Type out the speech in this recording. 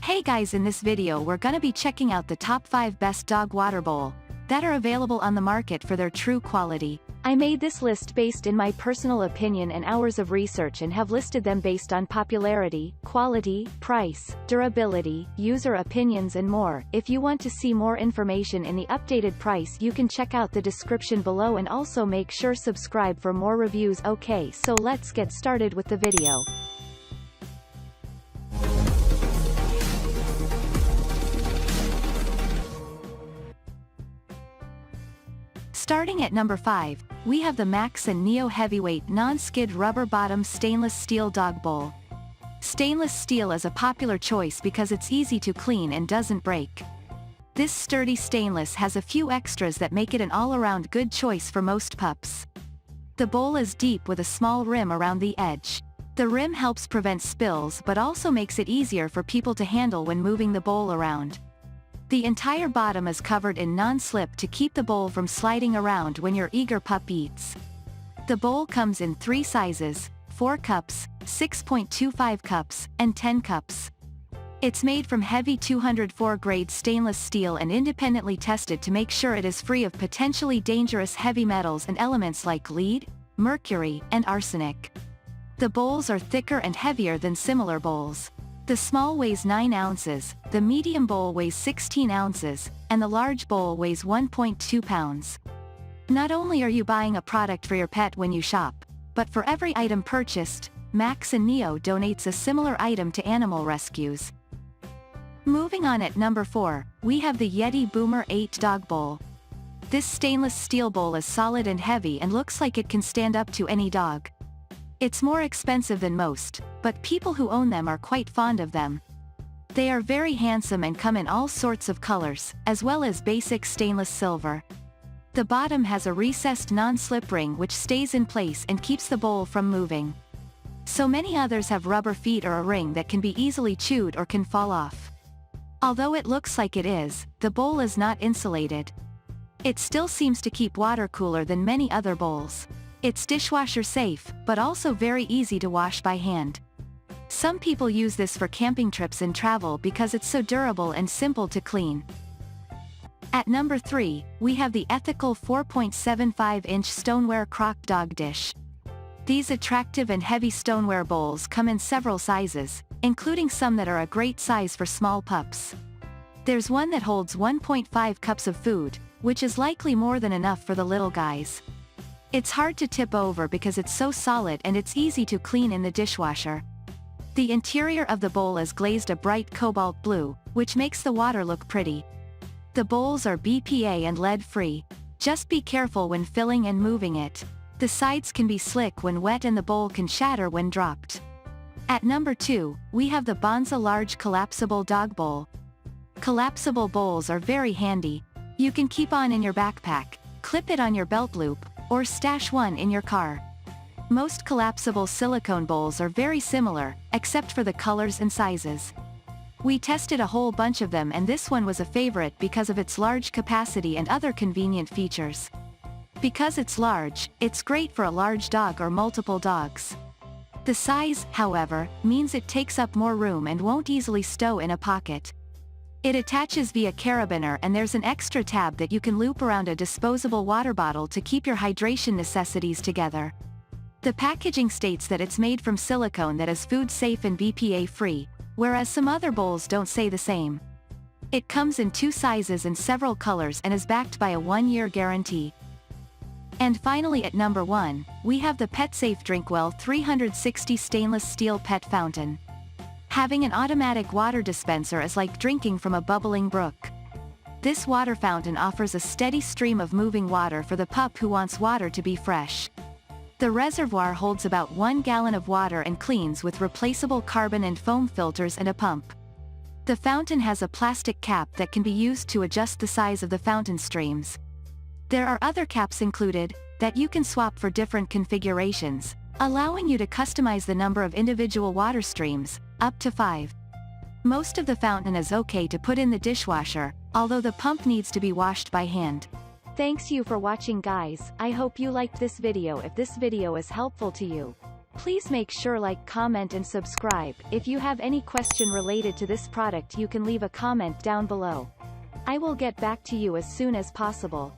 Hey guys, in this video we're gonna be checking out the top 5 best dog water bowl that are available on the market for their true quality. I made this list based in my personal opinion and hours of research and have listed them based on popularity, quality, price, durability, user opinions and more. If you want to see more information in the updated price, you can check out the description below and also make sure subscribe for more reviews. Okay, so let's get started with the video. Starting at number 5, we have the Max and Neo Heavyweight Non-Skid Rubber Bottom Stainless Steel Dog Bowl. Stainless steel is a popular choice because it's easy to clean and doesn't break. This sturdy stainless has a few extras that make it an all-around good choice for most pups. The bowl is deep with a small rim around the edge. The rim helps prevent spills but also makes it easier for people to handle when moving the bowl around. The entire bottom is covered in non-slip to keep the bowl from sliding around when your eager pup eats. The bowl comes in 3 sizes, 4 cups, 6.25 cups, and 10 cups. It's made from heavy 204 grade stainless steel and independently tested to make sure it is free of potentially dangerous heavy metals and elements like lead, mercury, and arsenic. The bowls are thicker and heavier than similar bowls. The small weighs 9 ounces, the medium bowl weighs 16 ounces, and the large bowl weighs 1.2 pounds. Not only are you buying a product for your pet when you shop, but for every item purchased, Max and Neo donates a similar item to animal rescues. Moving on at number 4, we have the Yeti Boomer 8 Dog Bowl. This stainless steel bowl is solid and heavy and looks like it can stand up to any dog. It's more expensive than most, but people who own them are quite fond of them. They are very handsome and come in all sorts of colors, as well as basic stainless silver. The bottom has a recessed non-slip ring which stays in place and keeps the bowl from moving. So many others have rubber feet or a ring that can be easily chewed or can fall off. Although it looks like it is, the bowl is not insulated. It still seems to keep water cooler than many other bowls. It's dishwasher safe, but also very easy to wash by hand. Some people use this for camping trips and travel because it's so durable and simple to clean. At number 3, we have the ethical 4.75-inch Stoneware Crock Dog Dish. These attractive and heavy stoneware bowls come in several sizes, including some that are a great size for small pups. There's one that holds 1.5 cups of food, which is likely more than enough for the little guys. It's hard to tip over because it's so solid and it's easy to clean in the dishwasher. The interior of the bowl is glazed a bright cobalt blue, which makes the water look pretty. The bowls are BPA and lead-free. Just be careful when filling and moving it. The sides can be slick when wet and the bowl can shatter when dropped. At number 2, we have the Bonza Large Collapsible Dog Bowl. Collapsible bowls are very handy. You can keep on in your backpack, clip it on your belt loop, or stash one in your car. Most collapsible silicone bowls are very similar, except for the colors and sizes. We tested a whole bunch of them and this one was a favorite because of its large capacity and other convenient features. Because it's large, it's great for a large dog or multiple dogs. The size, however, means it takes up more room and won't easily stow in a pocket. It attaches via carabiner and there's an extra tab that you can loop around a disposable water bottle to keep your hydration necessities together. The packaging states that it's made from silicone that is food safe and BPA free, whereas some other bowls don't say the same. It comes in 2 sizes and several colors and is backed by a 1-year guarantee. And finally at number 1, we have the PetSafe Drinkwell 360 Stainless Steel Pet Fountain. Having an automatic water dispenser is like drinking from a bubbling brook. This water fountain offers a steady stream of moving water for the pup who wants water to be fresh. The reservoir holds about 1 gallon of water and cleans with replaceable carbon and foam filters and a pump. The fountain has a plastic cap that can be used to adjust the size of the fountain streams. There are other caps included, that you can swap for different configurations, allowing you to customize the number of individual water streams, up to 5. Most of the fountain is okay to put in the dishwasher, although the pump needs to be washed by hand. Thanks you for watching guys, I hope you liked this video. If this video is helpful to you, Please make sure like, comment and subscribe. If you have any question related to this product you can leave a comment down below. I will get back to you as soon as possible.